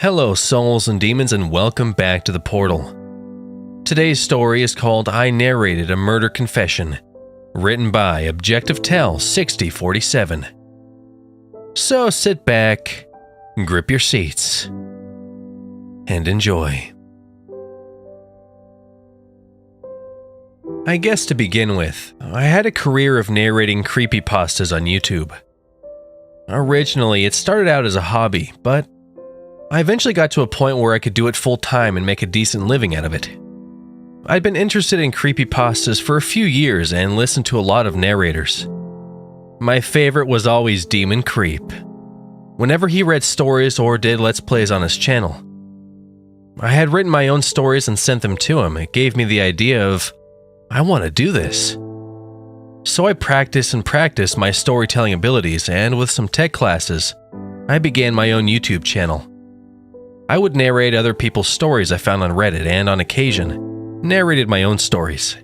Hello, souls and demons, and welcome back to the portal. Today's story is called I Narrated a Murder Confession, written by ObjectiveTell 6047. So sit back, grip your seats, and enjoy. I guess to begin with, I had a career of narrating creepypastas on YouTube. Originally, it started out as a hobby, but I eventually got to a point where I could do it full-time and make a decent living out of it. I'd been interested in creepypastas for a few years and listened to a lot of narrators. My favorite was always Demon Creep. Whenever he read stories or did Let's Plays on his channel, I had written my own stories and sent them to him. It gave me the idea of, I want to do this. So I practiced my storytelling abilities, and with some tech classes, I began my own YouTube channel. I would narrate other people's stories I found on Reddit and, on occasion, narrated my own stories.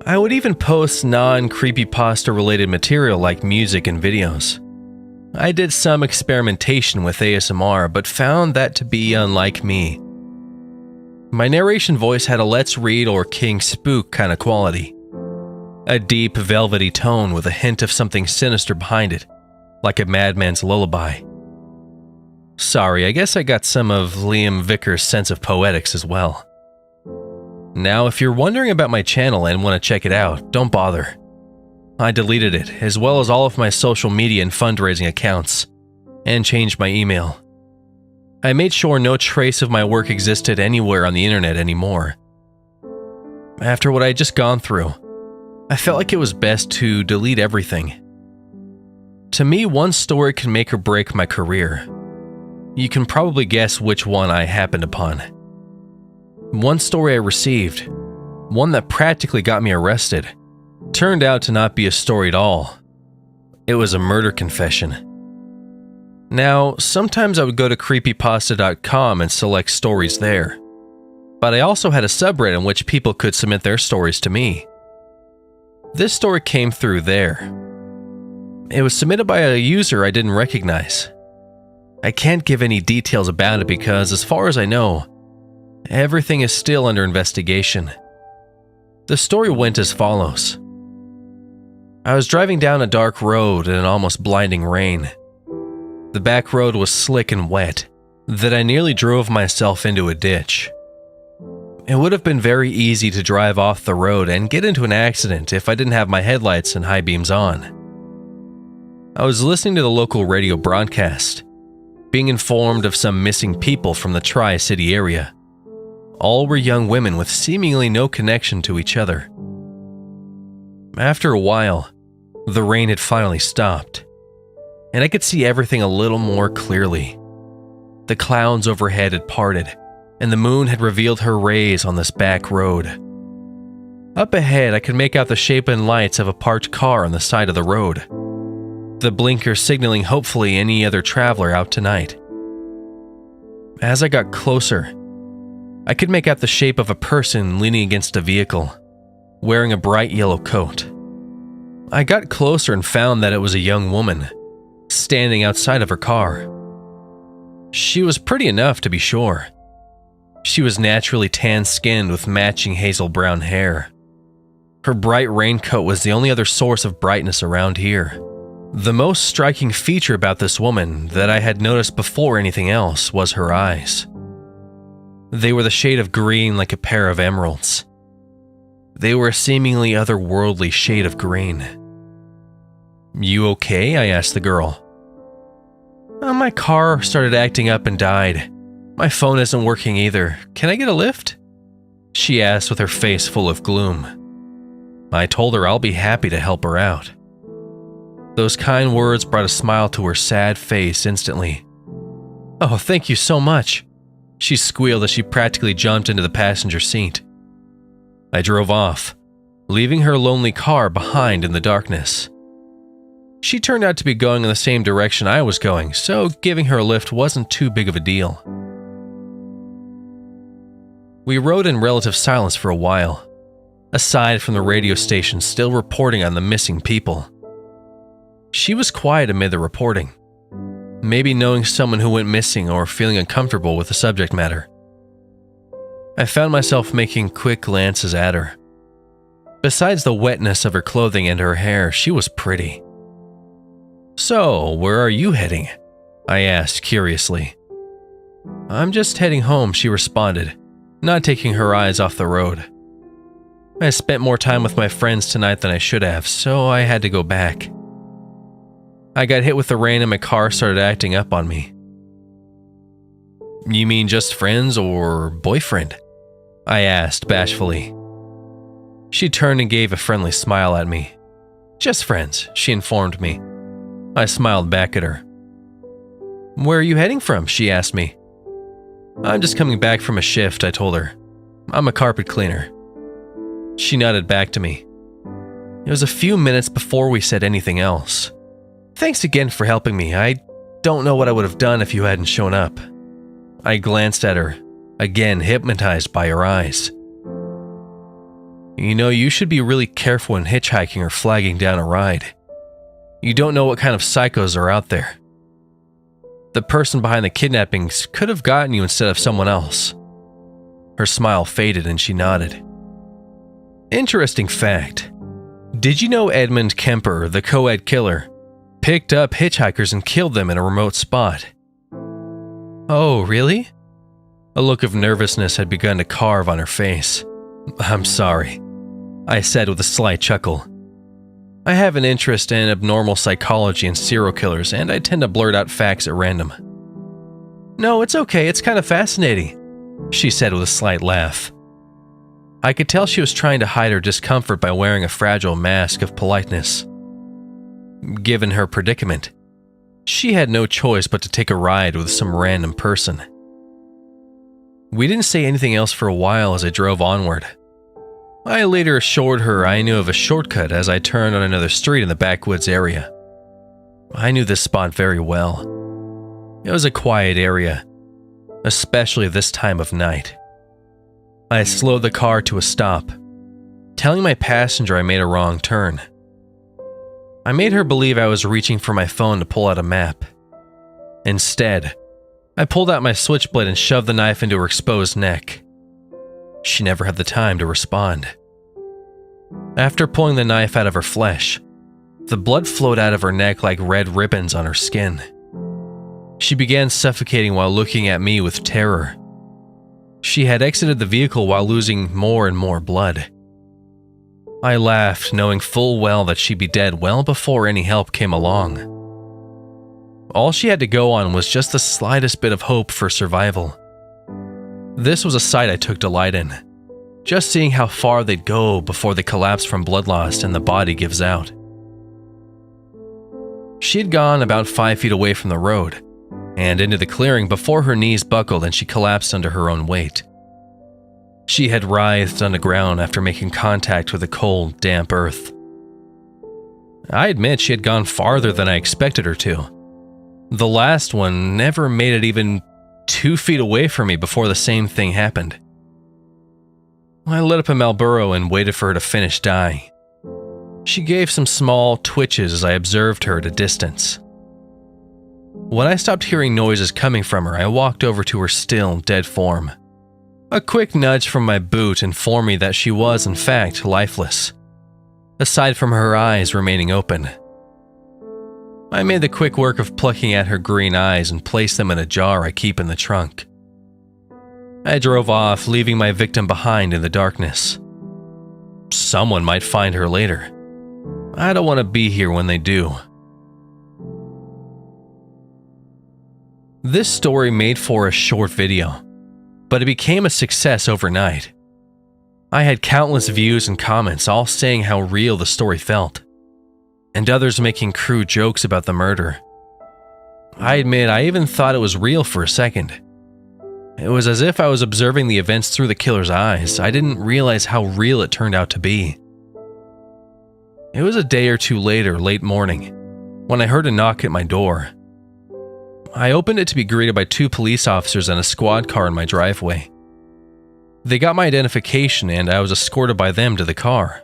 I would even post non-creepypasta related material like music and videos. I did some experimentation with ASMR, but found that to be unlike me. My narration voice had a Let's Read or King Spook kind of quality. A deep, velvety tone with a hint of something sinister behind it, like a madman's lullaby. Sorry, I guess I got some of Liam Vickers' sense of poetics as well. Now, if you're wondering about my channel and want to check it out, don't bother. I deleted it, as well as all of my social media and fundraising accounts, and changed my email. I made sure no trace of my work existed anywhere on the internet anymore. After what I had just gone through, I felt like it was best to delete everything. To me, one story can make or break my career. You can probably guess which one I happened upon. One story I received, one that practically got me arrested, turned out to not be a story at all. It was a murder confession. Now, sometimes I would go to creepypasta.com and select stories there, but I also had a subreddit in which people could submit their stories to me. This story came through there. It was submitted by a user I didn't recognize. I can't give any details about it because, as far as I know, everything is still under investigation. The story went as follows. I was driving down a dark road in an almost blinding rain. The back road was slick and wet, that I nearly drove myself into a ditch. It would have been very easy to drive off the road and get into an accident if I didn't have my headlights and high beams on. I was listening to the local radio broadcast, being informed of some missing people from the Tri-City area. All were young women with seemingly no connection to each other. After a while, the rain had finally stopped, and I could see everything a little more clearly. The clouds overhead had parted, and the moon had revealed her rays on this back road. Up ahead, I could make out the shape and lights of a parked car on the side of the road, the blinker signaling hopefully any other traveler out tonight. As I got closer, I could make out the shape of a person leaning against a vehicle, wearing a bright yellow coat. I got closer and found that it was a young woman, standing outside of her car. She was pretty enough to be sure. She was naturally tan-skinned with matching hazel brown hair. Her bright raincoat was the only other source of brightness around here. The most striking feature about this woman that I had noticed before anything else was her eyes. They were the shade of green like a pair of emeralds. They were a seemingly otherworldly shade of green. "You okay?" I asked the girl. My car started acting up and died. My phone isn't working either. Can I get a lift?" she asked with her face full of gloom. I told her I'll be happy to help her out. Those kind words brought a smile to her sad face instantly. "Oh, thank you so much," she squealed as she practically jumped into the passenger seat. I drove off, leaving her lonely car behind in the darkness. She turned out to be going in the same direction I was going, so giving her a lift wasn't too big of a deal. We rode in relative silence for a while, aside from the radio station still reporting on the missing people. She was quiet amid the reporting. Maybe knowing someone who went missing or feeling uncomfortable with the subject matter. I found myself making quick glances at her. Besides the wetness of her clothing and her hair, she was pretty. "So, where are you heading?" I asked curiously. "I'm just heading home," she responded, not taking her eyes off the road. "I spent more time with my friends tonight than I should have, so I had to go back. I got hit with the rain and my car started acting up on me." "You mean just friends or boyfriend?" I asked bashfully. She turned and gave a friendly smile at me. "Just friends," she informed me. I smiled back at her. "Where are you heading from?" she asked me. "I'm just coming back from a shift," I told her. "I'm a carpet cleaner." She nodded back to me. It was a few minutes before we said anything else. "Thanks again for helping me. I don't know what I would have done if you hadn't shown up." I glanced at her, again hypnotized by her eyes. "You know, you should be really careful when hitchhiking or flagging down a ride. You don't know what kind of psychos are out there. The person behind the kidnappings could have gotten you instead of someone else." Her smile faded and she nodded. "Interesting fact. Did you know Edmund Kemper, the co-ed killer, picked up hitchhikers and killed them in a remote spot?" "Oh, really?" A look of nervousness had begun to carve on her face. "I'm sorry," I said with a slight chuckle. I have an interest in abnormal psychology and serial killers, and I tend to blurt out facts at random. "No, it's okay, it's kind of fascinating," she said with a slight laugh. I could tell she was trying to hide her discomfort by wearing a fragile mask of politeness. Given her predicament, she had no choice but to take a ride with some random person. We didn't say anything else for a while as I drove onward. I later assured her I knew of a shortcut as I turned on another street in the backwoods area. I knew this spot very well. It was a quiet area, especially this time of night. I slowed the car to a stop, telling my passenger I made a wrong turn. I made her believe I was reaching for my phone to pull out a map. Instead, I pulled out my switchblade and shoved the knife into her exposed neck. She never had the time to respond. After pulling the knife out of her flesh, the blood flowed out of her neck like red ribbons on her skin. She began suffocating while looking at me with terror. She had exited the vehicle while losing more and more blood. I laughed, knowing full well that she'd be dead well before any help came along. All she had to go on was just the slightest bit of hope for survival. This was a sight I took delight in, just seeing how far they'd go before they collapse from blood loss and the body gives out. She had gone about 5 feet away from the road, and into the clearing before her knees buckled and she collapsed under her own weight. She had writhed on the ground after making contact with the cold, damp earth. I admit she had gone farther than I expected her to. The last one never made it even 2 feet away from me before the same thing happened. I lit up a Marlboro and waited for her to finish dying. She gave some small twitches as I observed her at a distance. When I stopped hearing noises coming from her, I walked over to her still, dead form. A quick nudge from my boot informed me that she was, in fact, lifeless, aside from her eyes remaining open. I made the quick work of plucking at her green eyes and placed them in a jar I keep in the trunk. I drove off, leaving my victim behind in the darkness. Someone might find her later. I don't want to be here when they do. This story made for a short video, but it became a success overnight. I had countless views and comments all saying how real the story felt, and others making crude jokes about the murder. I admit I even thought it was real for a second. It was as if I was observing the events through the killer's eyes. I didn't realize how real it turned out to be. It was a day or two later, late morning, when I heard a knock at my door. I opened it to be greeted by 2 police officers and a squad car in my driveway. They got my identification and I was escorted by them to the car.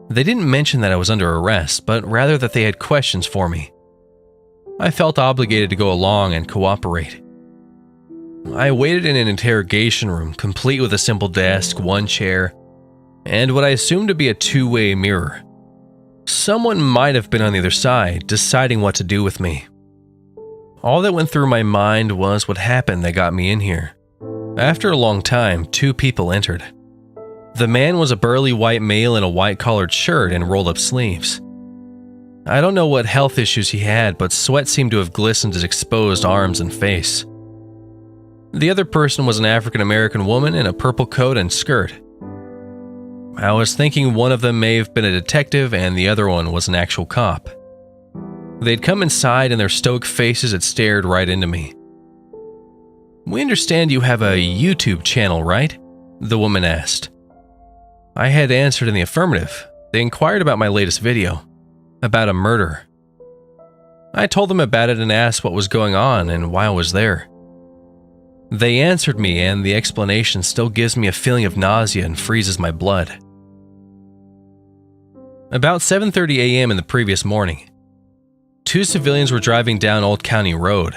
They didn't mention that I was under arrest, but rather that they had questions for me. I felt obligated to go along and cooperate. I waited in an interrogation room, complete with a simple desk, one chair, and what I assumed to be a two-way mirror. Someone might have been on the other side, deciding what to do with me. All that went through my mind was what happened that got me in here. After a long time, two people entered. The man was a burly white male in a white-collared shirt and rolled-up sleeves. I don't know what health issues he had, but sweat seemed to have glistened his exposed arms and face. The other person was an African-American woman in a purple coat and skirt. I was thinking one of them may have been a detective and the other one was an actual cop. They'd come inside and their stoic faces had stared right into me. "We understand you have a YouTube channel, right?" the woman asked. I had answered in the affirmative. They inquired about my latest video, about a murder. I told them about it and asked what was going on and why I was there. They answered me, and the explanation still gives me a feeling of nausea and freezes my blood. About 7:30 a.m. in the previous morning, two civilians were driving down Old County Road,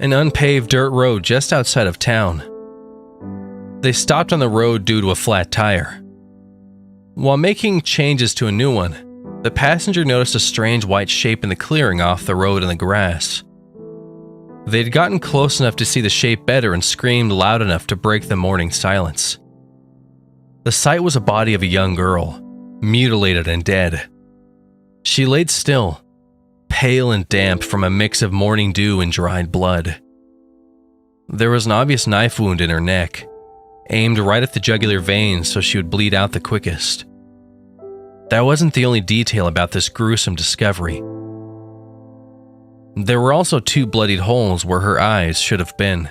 an unpaved dirt road just outside of town. They stopped on the road due to a flat tire. While making changes to a new one, the passenger noticed a strange white shape in the clearing off the road in the grass. They'd gotten close enough to see the shape better and screamed loud enough to break the morning silence. The sight was a body of a young girl, mutilated and dead. She laid still, pale and damp from a mix of morning dew and dried blood. There was an obvious knife wound in her neck, aimed right at the jugular veins so she would bleed out the quickest. That wasn't the only detail about this gruesome discovery. There were also two bloodied holes where her eyes should have been.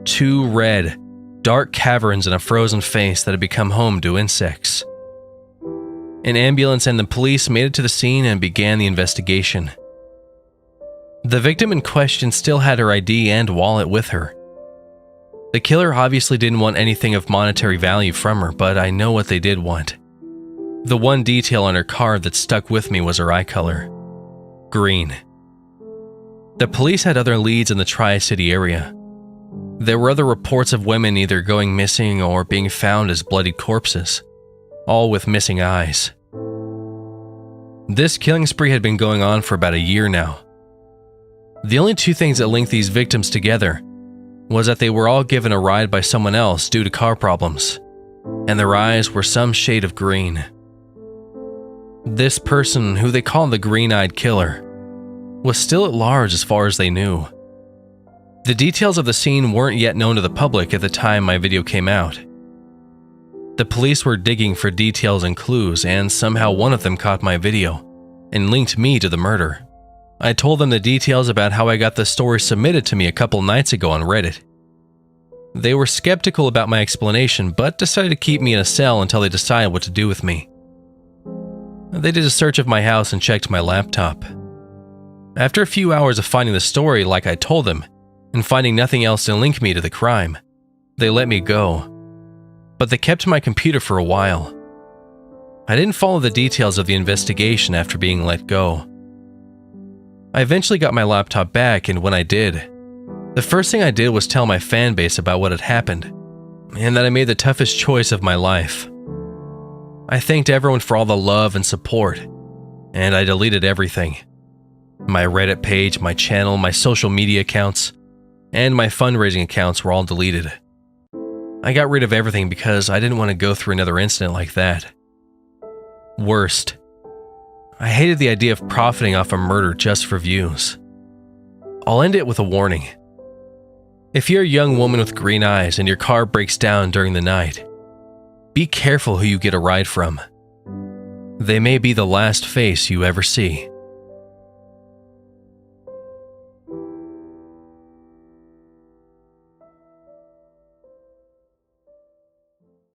Two red, dark caverns in a frozen face that had become home to insects. An ambulance and the police made it to the scene and began the investigation. The victim in question still had her ID and wallet with her. The killer obviously didn't want anything of monetary value from her, but I know what they did want. The one detail on her card that stuck with me was her eye color: green. The police had other leads in the Tri-City area. There were other reports of women either going missing or being found as bloodied corpses, all with missing eyes. This killing spree had been going on for about a year now. The only two things that linked these victims together was that they were all given a ride by someone else due to car problems, and their eyes were some shade of green. This person, who they called the Green-Eyed Killer, was still at large as far as they knew. The details of the scene weren't yet known to the public at the time my video came out. The police were digging for details and clues, and somehow one of them caught my video and linked me to the murder. I told them the details about how I got the story submitted to me a couple nights ago on Reddit. They were skeptical about my explanation, but decided to keep me in a cell until they decided what to do with me. They did a search of my house and checked my laptop. After a few hours of finding the story like I told them, and finding nothing else to link me to the crime, they let me go. But they kept my computer for a while. I didn't follow the details of the investigation after being let go. I eventually got my laptop back, and when I did, the first thing I did was tell my fan base about what had happened, and that I made the toughest choice of my life. I thanked everyone for all the love and support, and I deleted everything. My Reddit page, my channel, my social media accounts, and my fundraising accounts were all deleted. I got rid of everything because I didn't want to go through another incident like that. Worst, I hated the idea of profiting off a murder just for views. I'll end it with a warning. If you're a young woman with green eyes and your car breaks down during the night, be careful who you get a ride from. They may be the last face you ever see.